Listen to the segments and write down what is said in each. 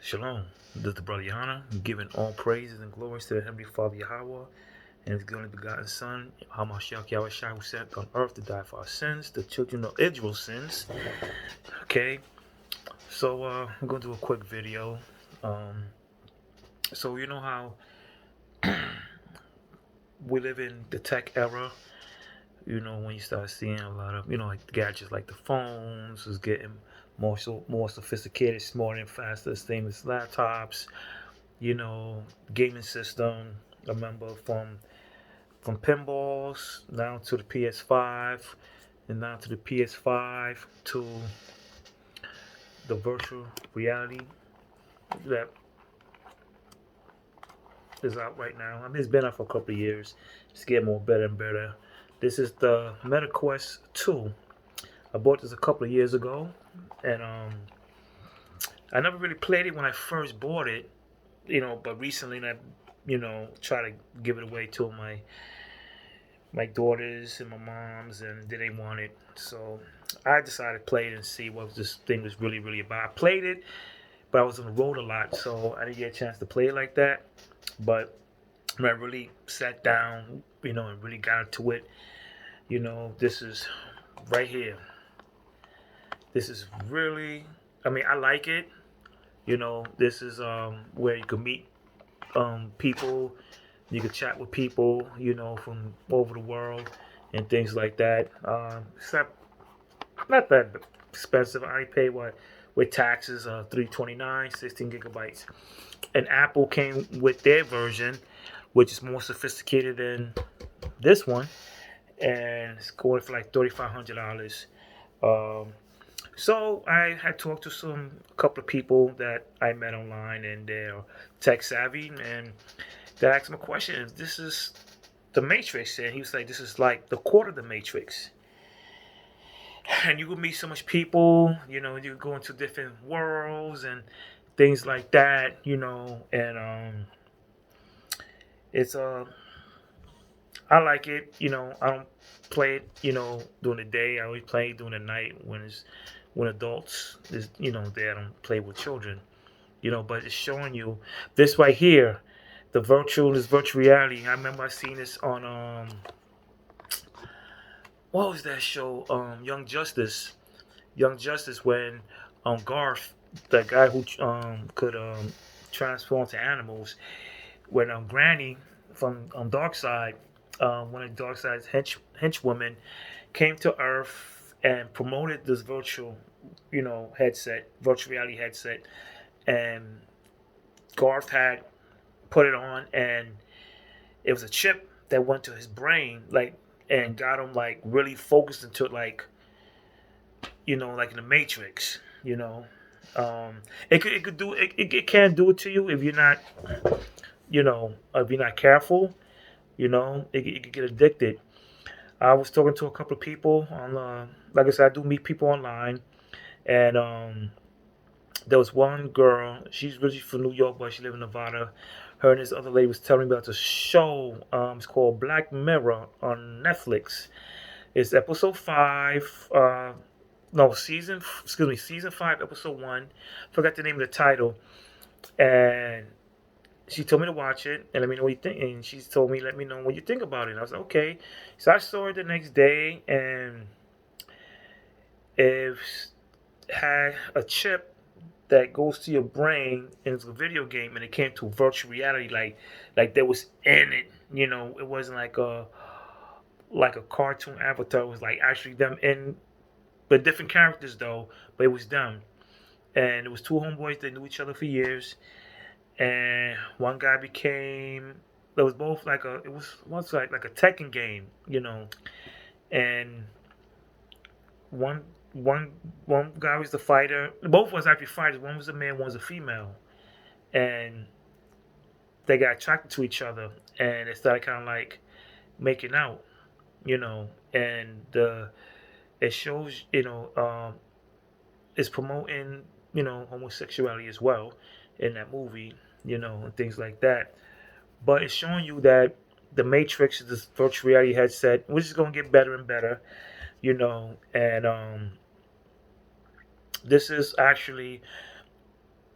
Shalom. This is the brother Yahawah, giving all praises and glories to the Heavenly Father Yahawah and His only begotten Son, Yahawashi, who sent on earth to die for our sins, the children of Israel's sins. Okay, so I'm going to do a quick video. Um, so you know how we live in the tech era. You know, when you start seeing a lot of, like gadgets like the phones is getting more sophisticated, smarter and faster, stainless laptops, gaming system. I remember from pinballs down to the PS5, and now to the PS5 to the virtual reality that is out right now. I mean, it's been out for a couple of years. It's getting more better and better. This is the MetaQuest 2. I bought this a couple of years ago, and I never really played it when I first bought it, but recently I, try to give it away to my daughters and my moms, and they didn't want it. So I decided to play it and see what this thing was really, really about. I played it, but I was on the road a lot, so I didn't get a chance to play it like that. But when I really sat down, and really got into it, this is right here. This is really, I mean, I like it. This is where you can meet people. You can chat with people, from over the world and things like that. It's not that expensive. I paid what with taxes, $329, 16 gigabytes. And Apple came with their version, which is more sophisticated than this one, and it's going for like $3,500. Um, so I had talked to a couple of people that I met online, and they're tech savvy, and they asked him a question: if this is the Matrix, and he was like, "This is like the core of the Matrix." And you could meet so much people, you could go into different worlds and things like that, and it's I like it, I don't play it, during the day. I always play it during the night when adults is there. I don't play with children, but it's showing you this right here, this virtual reality. I remember I seen this on what was that show? Young Justice, when Garth, that guy who could transform to animals, when Granny from Darkseid, one of Darkseid's henchwomen, came to Earth and promoted this virtual reality headset, and Garth had put it on, and it was a chip that went to his brain, like, and got him like really focused into it, like in the Matrix. It could do it can do it to you if you're not, if you're not careful. It could get addicted. I was talking to a couple of people on, like I said, I do meet people online, and there was one girl. She's really from New York, but she lives in Nevada. Her and this other lady was telling me about the show. It's called Black Mirror on Netflix. It's episode 5. No, season 5, episode 1. Forgot the name of the title. And she told me to watch it and let me know what you think. And she told me, let me know what you think about it. And I was like, okay. So I saw it the next day, and it had a chip that goes to your brain, and it's a video game, and it came to virtual reality, like that was in it. It wasn't like a cartoon avatar. It was like actually them in, but different characters though. But it was them, and it was two homeboys that knew each other for years. And one guy became. It was both like a. It was once like a Tekken game, and one one guy was the fighter. Both was actually fighters. One was a man, one was a female, and they got attracted to each other, and they started kind of like making out, and it shows, it's promoting, homosexuality as well in that movie, and things like that. But it's showing you that the Matrix is this virtual reality headset, which is going to get better and better, and this is actually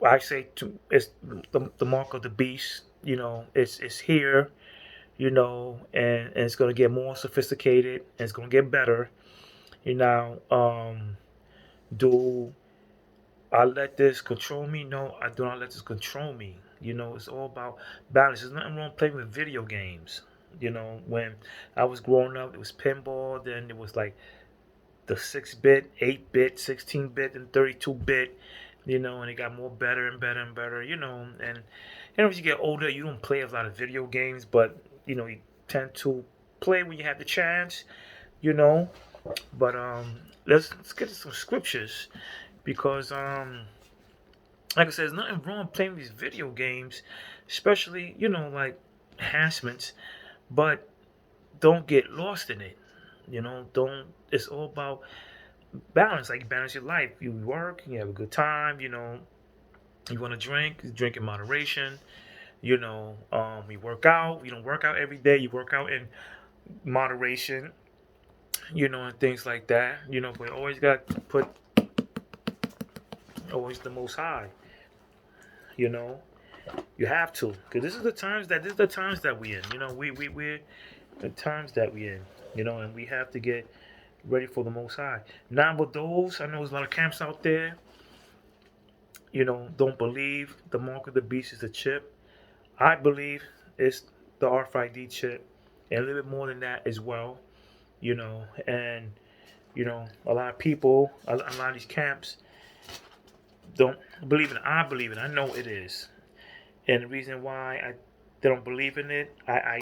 I say it's the mark of the beast. It's here. And it's gonna get more sophisticated. And it's gonna get better. You know, do I let this control me? No, I do not let this control me. It's all about balance. There's nothing wrong playing with video games. When I was growing up, it was pinball. Then it was like the 6-bit, 8-bit, 16-bit, and 32-bit. And it got more better and better and better. And as you get older, you don't play a lot of video games, but you tend to play when you have the chance. You know, but let's get to some scriptures because like I said, there's nothing wrong playing these video games, especially like enhancements, but don't get lost in it. Don't. It's all about balance. Like balance your life. You work, you have a good time. You want to drink, you drink in moderation. You work out. You don't work out every day. You work out in moderation. And things like that. But always got to put always the Most High. You know, you have to, because this is the times that we in. We're the times that we in. And we have to get ready for the Most High. Now with those, I know there's a lot of camps out there. Don't believe the mark of the beast is a chip. I believe it's the RFID chip, and a little bit more than that as well. And a lot of people, a lot of these camps don't believe in it. I believe it. I know it is. And the reason why they don't believe in it, I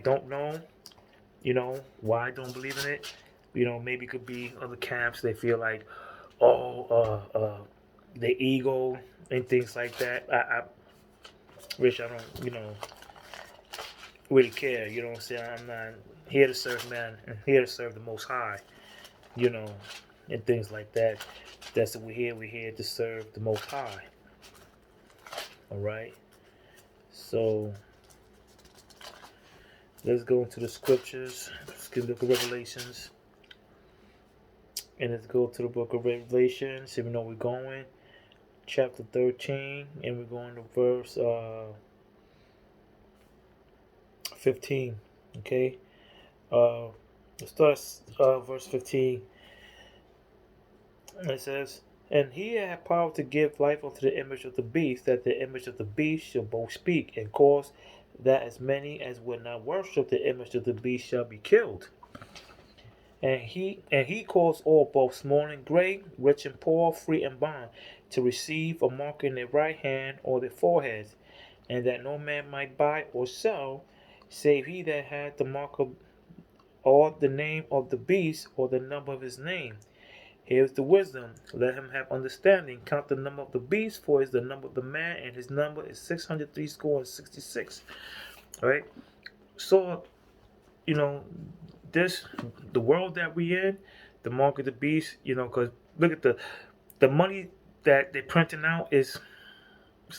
don't know. Why I don't believe in it. Maybe it could be other camps. They feel like, oh, the ego and things like that. I wish I don't, really care. You know what I'm saying? I'm not here to serve man. I'm here to serve the Most High. You know, and things like that. That's what we're here. We're here to serve the Most High. All right. So let's go into the scriptures. Let's get the book of Revelations. And let's go to the book of Revelations. Even though we're going, chapter 13, and we're going to verse 15. Okay. Let's start verse 15. And it says, "And he had power to give life unto the image of the beast, that the image of the beast shall both speak, and cause that as many as would not worship the image of the beast shall be killed. And he caused all, both small and great, rich and poor, free and bond, to receive a mark in their right hand or their foreheads, and that no man might buy or sell, save he that had the mark of, or the name of the beast, or the number of his name. Here's the wisdom. Let him have understanding. Count the number of the beast, for is the number of the man, and his number is 666. Right? So, you know, the world that we in, the mark of the beast, because look at the money that they're printing out it's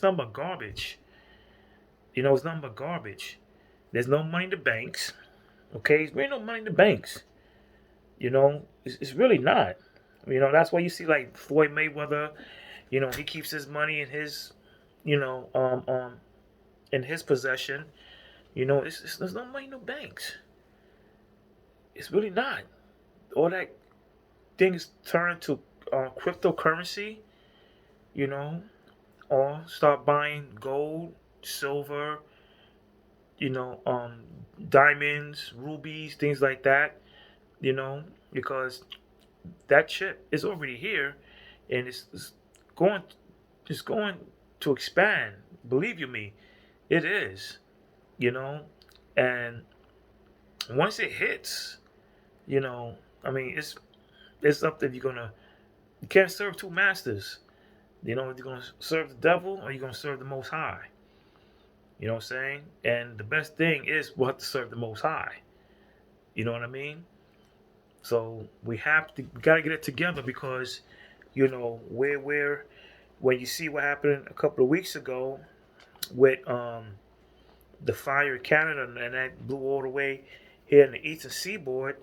nothing but garbage. It's nothing but garbage. There's no money in the banks. Okay? There's really no money in the banks. It's really not. That's why you see like Floyd Mayweather, he keeps his money in his, in his possession. There's no money in the banks. It's really not. All that things turn to cryptocurrency, or start buying gold, silver, you know, um, diamonds, rubies, things like that, because that chip is already here, and going, it's going to expand. Believe you me, it is, you know, and once it hits, I mean, it's up that you can't serve two masters. If you're gonna serve the devil or you're gonna serve the Most High. You know what I'm saying? And the best thing is we'll have to serve the Most High. You know what I mean? So we gotta get it together because, we're when you see what happened a couple of weeks ago with the fire in Canada and that blew all the way here in the eastern seaboard,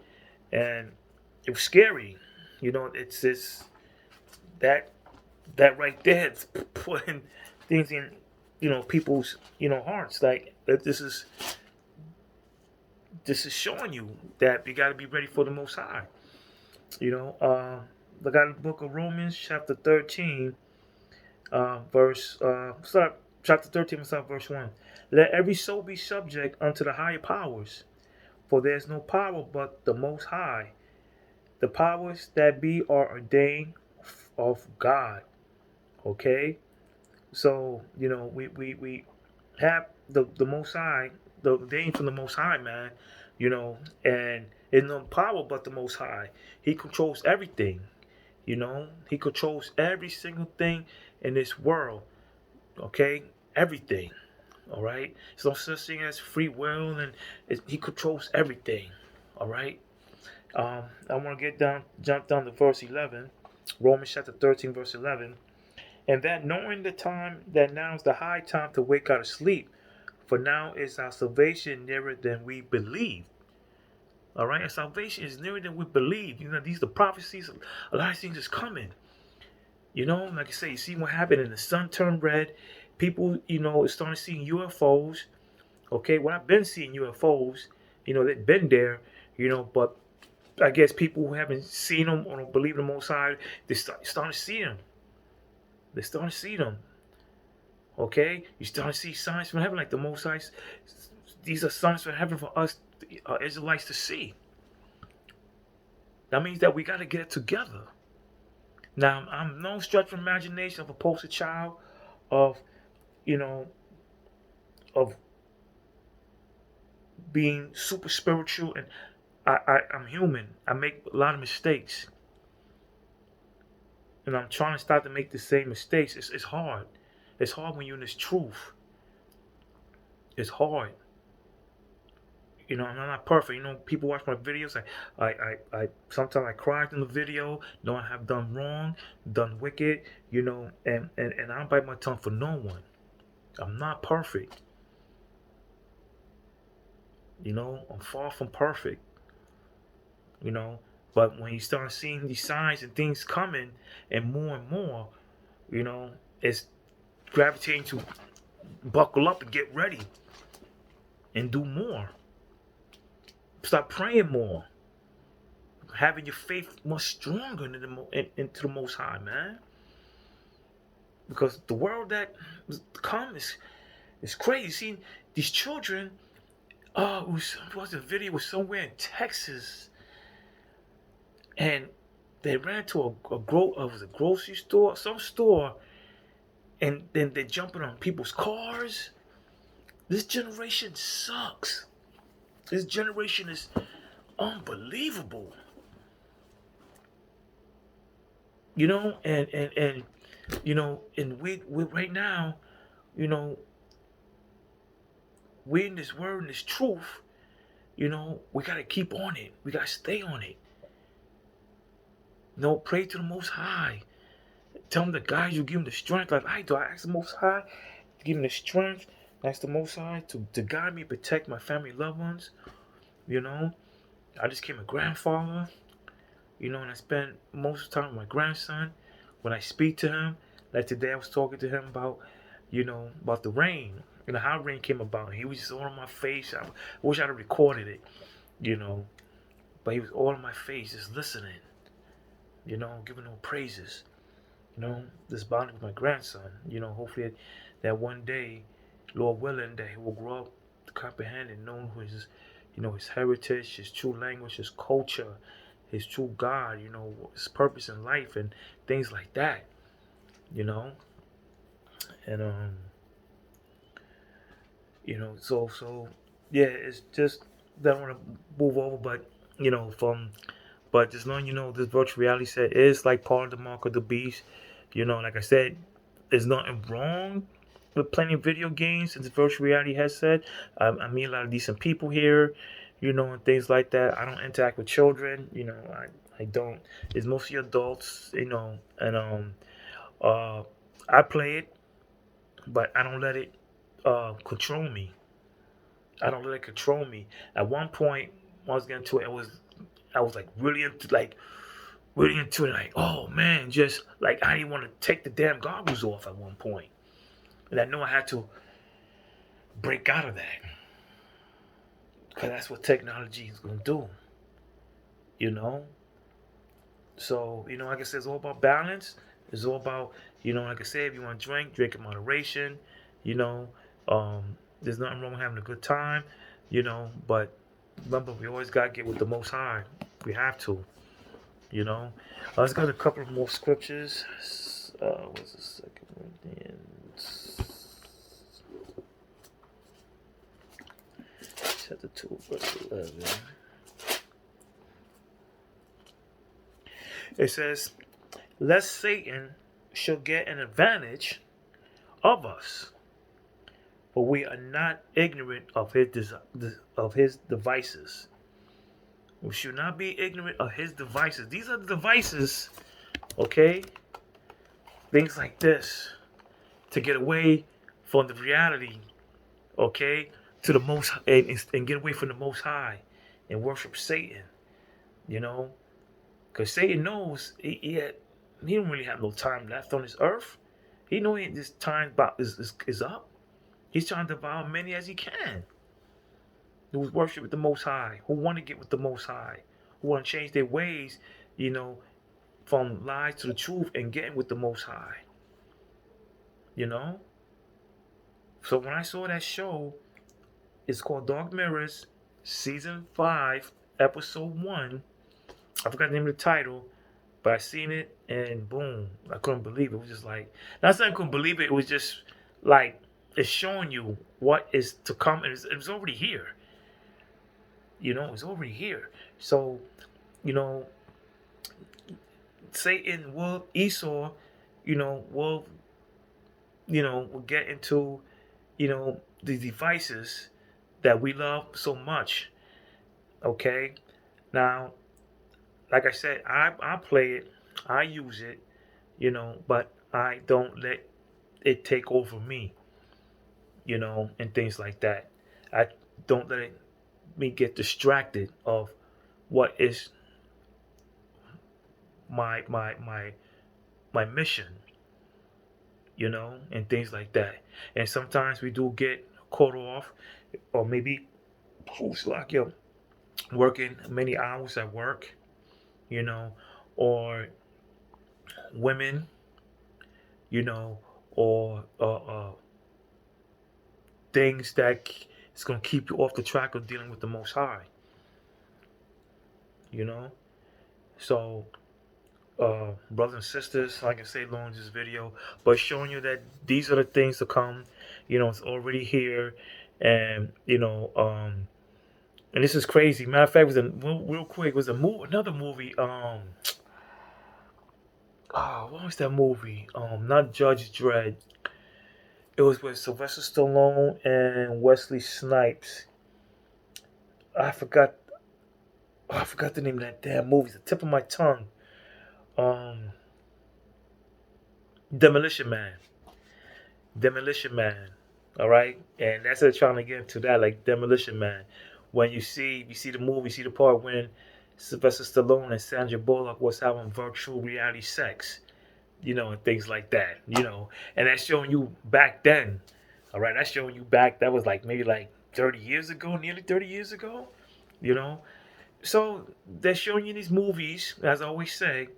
and it was scary. It's that That right there is putting things in, people's, hearts. Like this is showing you that you got to be ready for the Most High. You know, look at the book of Romans, chapter 13, chapter 13, verse 1. Let every soul be subject unto the higher powers, for there is no power but the Most High. The powers that be are ordained of God. Okay? So, we have the Most High, the ordained from the Most High, man, and there's no power but the Most High. He controls everything. He controls every single thing in this world. Okay, everything. All right. There's no such thing as free will, and he controls everything. All right. I want to jump down to verse 11, Romans chapter 13, verse 11, and that knowing the time that now is the high time to wake out of sleep, for now is our salvation nearer than we believe. All right, our salvation is nearer than we believe. These are the prophecies. A lot of things is coming. Like I say, you see what happened, and the sun turned red. People, is starting seeing UFOs. Okay, well, I've been seeing UFOs. They've been there. But I guess people who haven't seen them or don't believe in the Most High, they starting to see them. They're starting to see them. Okay, you start to see signs from heaven, like the Most High. These are signs from heaven for us Israelites to see. That means that we got to get it together. Now, I'm no stretch of imagination of a poster child of, you know, of being super spiritual, and I'm human. I make a lot of mistakes, and I'm trying to stop to make the same mistakes. It's hard. It's hard when you're in this truth. It's hard. I'm not perfect. People watch my videos. I sometimes I cry in the video, knowing I have done wrong, done wicked. And I don't bite my tongue for no one. I'm not perfect. I'm far from perfect. you know. But when you start seeing these signs and things coming and more, it's gravitating to buckle up and get ready and do more. Start praying more. Having your faith much stronger into the Most High, man. Because the world that comes is crazy. See, these children, it was a video was somewhere in Texas, and they ran to was a grocery store, some store, and then they're jumping on people's cars. This generation sucks. This generation is unbelievable. And we right now, you know, we in this word and this truth, we gotta keep on it. We gotta stay on it. Pray to the Most High. Tell him to guide you, give him the strength. Like I do, I ask the Most High to give him the strength. Ask the Most High to guide me, protect my family, loved ones. I just became a grandfather. And I spend most of the time with my grandson. When I speak to him, like today I was talking to him about the rain, how rain came about. He was just all on my face. I wish I'd have recorded it, but he was all on my face, just listening, giving no praises, this bonding with my grandson, hopefully that one day, Lord willing, that he will grow up to comprehend and know his heritage, his true language, his culture, his true God, his purpose in life and things like that, and so yeah, it's just that I want to move over, but just knowing, this virtual reality set is like part of the mark of the beast. Like I said, there's nothing wrong with playing video games in this virtual reality headset. I meet a lot of decent people here, and things like that. I don't interact with children, I don't. It's mostly adults, and uh, I play it, but I don't let it control me. I don't let it control me. At one point, when I was getting to it, I was like really into like really into it. Like, oh man, just like I didn't want to take the damn goggles off at one point, and I know I had to break out of that because that's what technology is gonna do. You know. So like I said, it's all about balance. It's all about like I said, if you want to drink in moderation. You know, there's nothing wrong with having a good time. But remember, we always gotta get with the Most High. We have to. You know, let's go to a couple of more scriptures. What's the second Corinthians? Chapter 2, verse 11. It says, lest Satan should get an advantage of us, for we are not ignorant of his devices. We should not be ignorant of his devices. These are the devices, okay? Things like this to get away from the reality, okay? To the most and get away from the Most High and worship Satan, because Satan knows he don't really have no time left on this earth. He knows this time is up. He's trying to devour many as he can. Who worship with the Most High, who want to get with the Most High, who want to change their ways, from lies to the truth and getting with the Most High. So when I saw that show, it's called Dark Mirrors, Season 5, Episode 1. I forgot the name of the title, but I seen it and boom, I couldn't believe it. It was just like, not saying I couldn't believe it, it was just like, it's showing you what is to come, and it's already here. It's already here. So, Satan will, Esau, will get into, the devices that we love so much. Okay? Now, like I said, I play it, I use it, but I don't let it take over me, and things like that. I don't let me get distracted of what is my mission, and things like that. And sometimes we do get caught off, or maybe like working many hours at work, or women, or things that is going to keep you off the track of dealing with the Most High, So, brothers and sisters, like I say, along this video, but showing you that these are the things to come. It's already here, and and this is crazy. Matter of fact, it was real quick. It was another movie. What was that movie? Not Judge Dredd. It was with Sylvester Stallone and Wesley Snipes. I forgot. I forgot the name of that damn movie. It's the tip of my tongue. Demolition Man. Demolition Man. All right, and that's what they're trying to get to that, like Demolition Man. When you see the movie, see the part when Sylvester Stallone and Sandra Bullock was having virtual reality sex, and things like that, and that's showing you back then. All right, that's showing you back. That was like maybe like 30 years ago, nearly 30 years ago, So they're showing you these movies, as I always say,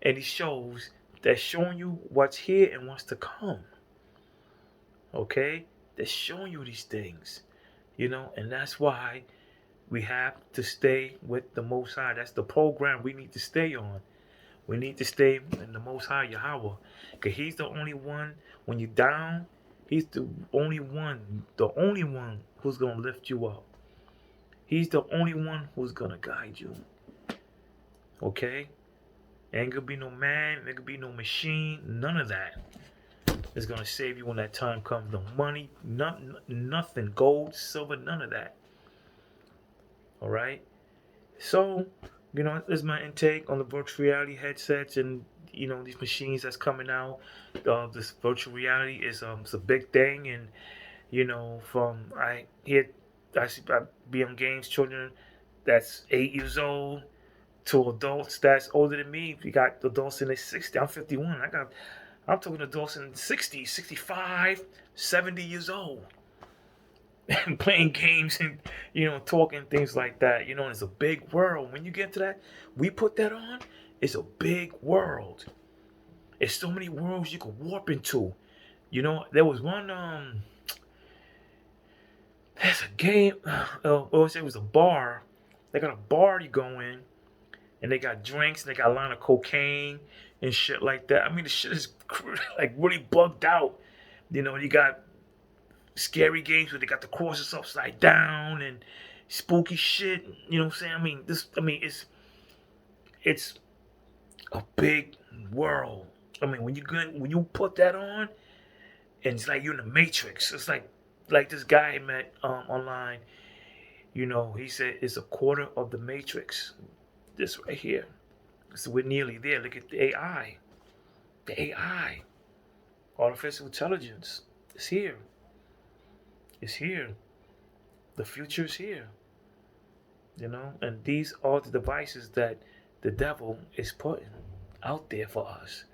and these shows. They're showing you what's here and what's to come. Okay, they're showing you these things, and that's why we have to stay with the Most High. That's the program we need to stay on. We need to stay in the Most High Yahawah, because He's the only one. When you're down, He's the only one who's gonna lift you up. He's the only one who's gonna guide you. Okay, ain't gonna be no man, ain't gonna be no machine, none of that is gonna save you when that time comes. No money, nothing, gold, silver, none of that. All right. So, this is my intake on the virtual reality headsets and these machines that's coming out. This virtual reality is it's a big thing, and from I be on games, children that's 8 years old to adults that's older than me. We got adults in their 60s. I'm 51. I'm talking adults in 60s, 65, 70 years old. And playing games and talking things like that. It's a big world. When you get to that, we put that on. It's a big world. It's so many worlds you could warp into. There was one. There's a game. It was a bar. They got a bar you go in, and they got drinks. And they got a line of cocaine and shit like that. I mean, the shit is like really bugged out. You got scary games where they got the crosses upside down and spooky shit. You know what I'm saying? It's a big world. I mean, when you put that on, and it's like you're in the Matrix. It's like this guy I met online. He said it's a quarter of the Matrix. This right here. So we're nearly there. Look at the AI. The AI, artificial intelligence, is here. It's here. The future is here. And these are the devices that the devil is putting out there for us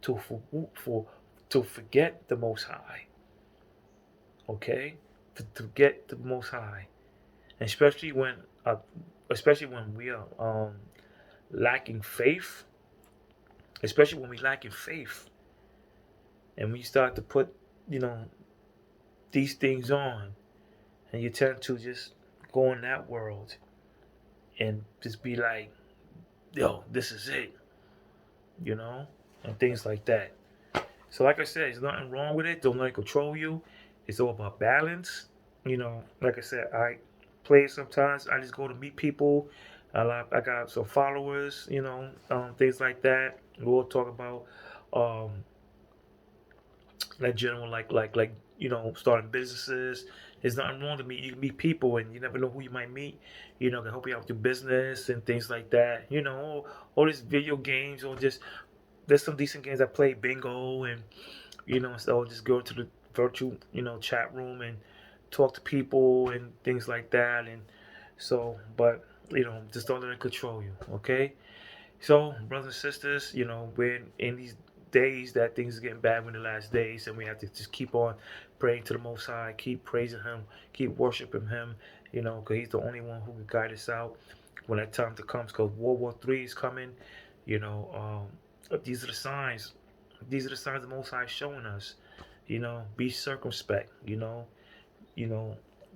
for to forget the Most High. Okay, to get the Most High, and especially when we are lacking faith, especially when we lacking faith, and we start to put you know these things on, and you tend to just go in that world and just be like, yo, this is it, you know, and things like that. So, like I said, there's nothing wrong with it. Don't let it control you. It's all about balance. Like I said, I play it sometimes. I just go to meet people. I got some followers, things like that. We'll talk about um, like general, starting businesses. There's nothing wrong to meet. You can meet people, and you never know who you might meet. Can help you out with your business and things like that. All these video games, or just there's some decent games I play, bingo, and so I'll just go to the virtual, chat room and talk to people and things like that. And so, but just don't let it control you, okay? So, brothers and sisters, we're in these days that things are getting bad in the last days, and we have to just keep on praying to the Most High, keep praising Him, keep worshiping Him, because He's the only one who can guide us out when that time to comes. Because World War III is coming, these are the signs. These are the signs the Most High is showing us. Be circumspect. You know,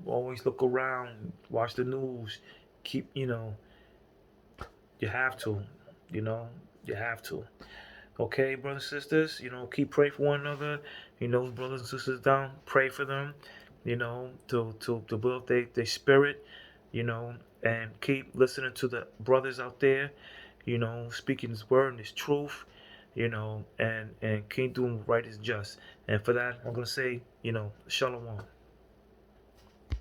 always look around, watch the news, keep. You have to. You know, you have to. Okay, brothers and sisters, keep praying for one another. Brothers and sisters down, pray for them, to build their spirit, and keep listening to the brothers out there, speaking His word and His truth, and keep doing what right is just. And for that, I'm going to say, Shalom.